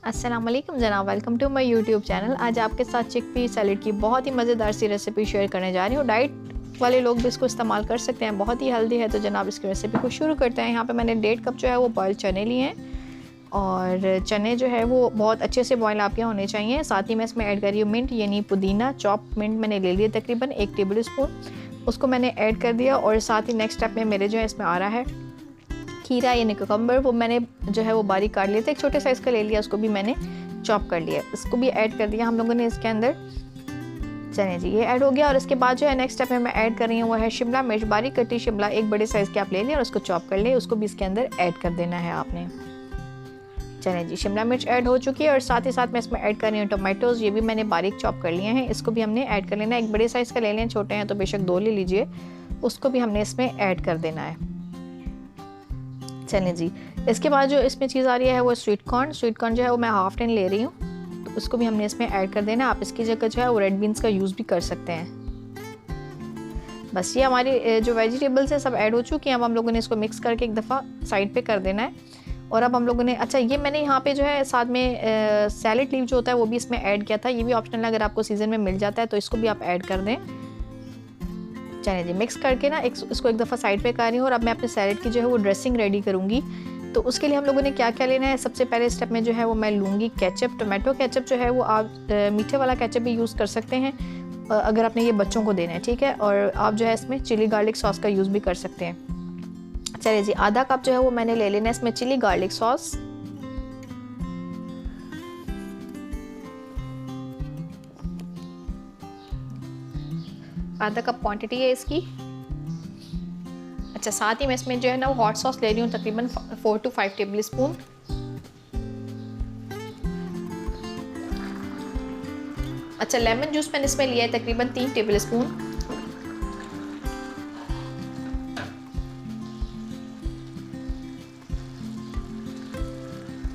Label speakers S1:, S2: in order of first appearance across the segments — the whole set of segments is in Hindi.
S1: अस्सलाम वालेकुम जनाब, welcome to my YouTube channel. आज आपके साथ चिकपी सैलेड की बहुत ही मज़ेदार सी रेसिपी शेयर करने जा रही हूँ। डाइट वाले लोग भी इसको इस्तेमाल कर सकते हैं, बहुत ही हेल्दी है। तो जनाब इसकी रेसिपी को शुरू करते हैं। यहाँ पे मैंने 1.5 कप जो है वो बॉयल चने लिए हैं और चने जो है वो बहुत अच्छे से बॉयल आपके होने चाहिए। साथ ही मैं इसमें ऐड कर रही हूँ मिंट यानी पुदीना, चॉप मिंट मैंने ले लिया तकरीबन 1 टेबल स्पून, उसको मैंने ऐड कर दिया। और साथ ही नेक्स्ट स्टेप में मेरे जो है इसमें आ रहा है खीरा यानी कुकम्बर, वो मैंने जो है वो बारीक काट लिया था, एक छोटे साइज़ का ले लिया, उसको भी मैंने चॉप कर लिया, इसको भी ऐड कर दिया हम लोगों ने इसके अंदर। चने जी ये ऐड हो गया। और इसके बाद जो है नेक्स्ट स्टेप में मैं ऐड कर रही हूँ वो है शिमला मिर्च, बारीक कटी शिमला, एक बड़े साइज़ के आप ले लें और उसको चॉप कर लें, उसको भी इसके अंदर ऐड कर देना है आपने। चने जी शिमला मिर्च ऐड हो चुकी है। और साथ ही साथ मैं इसमें ऐड कर रही हूँ टोमेटोज़, ये भी मैंने बारीक चॉप कर लिए हैं, इसको भी हमने ऐड कर लेना है। एक बड़े साइज़ का ले लें, छोटे हैं तो बेशक 2 ले लीजिए, उसको भी हमने इसमें ऐड कर देना है। चलें जी, इसके बाद जो इसमें चीज़ आ रही है वो स्वीट कॉर्न जो है वो मैं हाफ टिन ले रही हूँ, तो उसको भी हमने इसमें ऐड कर देना है। आप इसकी जगह जो है वो रेड बीन्स का यूज़ भी कर सकते हैं। बस ये हमारी जो वेजिटेबल्स है सब ऐड हो चुकी हैं। अब हम लोगों ने इसको मिक्स करके एक दफ़ा साइड पे कर देना है। और अब हम लोगों ने ये मैंने यहाँ पे जो है साथ में सैलेड लीव जो होता है वो भी इसमें ऐड किया था, ये भी ऑप्शनल है, अगर आपको सीज़न में मिल जाता है तो इसको भी आप ऐड कर दें। चने जी मिक्स करके ना इसको एक दफ़ा साइड पे कर रही हूँ। और अब मैं अपने सैलेड की जो है वो ड्रेसिंग रेडी करूँगी। तो उसके लिए हम लोगों ने क्या क्या लेना है, सबसे पहले स्टेप में जो है वो मैं लूँगी केचप, टोमेटो केचप जो है वो आप मीठे वाला केचप भी यूज़ कर सकते हैं अगर आपने ये बच्चों को देना है, ठीक है। और आप जो है इसमें चिली गार्लिक सॉस का यूज़ भी कर सकते हैं। चलिए जी, आधा कप जो है वो मैंने ले लेना है इसमें चिली गार्लिक सॉस। आधा कप क्वांटिटी है इसकी। अच्छा, साथ ही मैं इसमें जो है ना वो हॉट सॉस ले रही हूँ तकरीबन 4 to 5 टेबल स्पून। अच्छा, लेमन जूस मैंने इसमें लिया है तकरीबन 3 टेबल स्पून।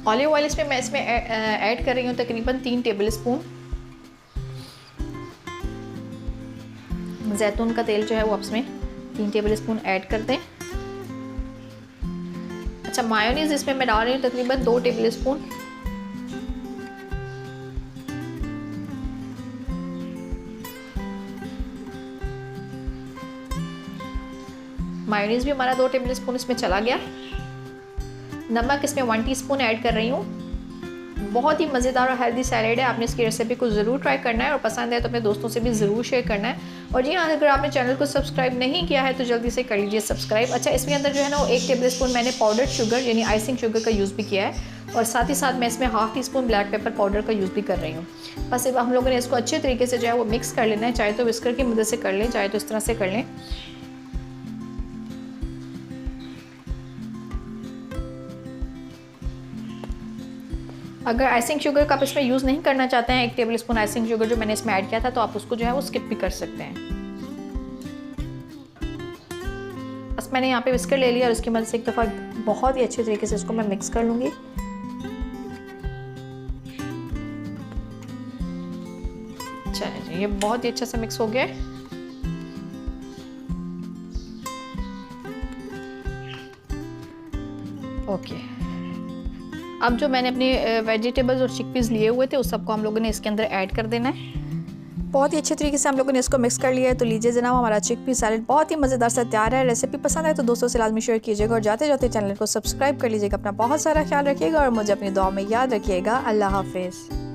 S1: ऑलिव ऑयल इसमें मैं ऐड कर रही हूँ तकरीबन 3 टेबल स्पून। जैतून का तेल जो है वो आप इसमें 3 टेबल स्पून ऐड कर दें। अच्छा, मायोनीज इसमें मैं डाल रही हूँ तकरीबन 2 टेबल स्पून। मायोनीज भी हमारा 2 टेबल स्पून इसमें चला गया। नमक इसमें 1 टीस्पून ऐड कर रही हूँ। बहुत ही मज़ेदार और हेल्दी सैलेड है, आपने इसकी रेसिपी को ज़रूर ट्राई करना है और पसंद है तो अपने दोस्तों से भी ज़रूर शेयर करना है। और जी हाँ, अगर आपने चैनल को सब्सक्राइब नहीं किया है तो जल्दी से कर लीजिए सब्सक्राइब। अच्छा, इसमें अंदर जो है ना वो 1 टेबल स्पून मैंने पाउडर शुगर यानी आइसिंग शुगर का यूज़ भी किया है। और साथ ही साथ मैं इसमें half tea spoon black pepper powder का यूज़ भी कर रही हूँ। बस अब हम लोगों ने इसको अच्छे तरीके से जो है वो मिक्स कर लेना है, चाहे तो विस्कर की मदद से कर लें, चाहे तो इस तरह से कर लें। अगर आइसिंग शुगर का आप इसमें यूज़ नहीं करना चाहते हैं, 1 टेबल स्पून आइसिंग शुगर जो मैंने इसमें ऐड किया था, तो आप उसको जो है वो स्किप भी कर सकते हैं। बस मैंने यहाँ पे विस्कर ले लिया और उसकी मदद से एक दफ़ा बहुत ही अच्छे तरीके से इसको मैं मिक्स कर लूँगी। चलिए, ये बहुत ही अच्छा सा मिक्स हो गया है। ओके, अब जो मैंने अपनी वेजिटेबल्स और चिकपीस लिए हुए थे उस सबको हम लोगों ने इसके अंदर ऐड कर देना है। बहुत ही अच्छे तरीके से हम लोगों ने इसको मिक्स कर लिया है। तो लीजिए जनाब, हमारा चिकपी सैलेड बहुत ही मज़ेदार सा तैयार है। रेसिपी पसंद आए तो दोस्तों से लाजमी शेयर कीजिएगा और जाते जाते चैनल को सब्सक्राइब कर लीजिएगा। अपना बहुत सारा ख्याल रखिएगा और मुझे अपनी दुआ में याद रखिएगा। अल्लाह हाफिज़।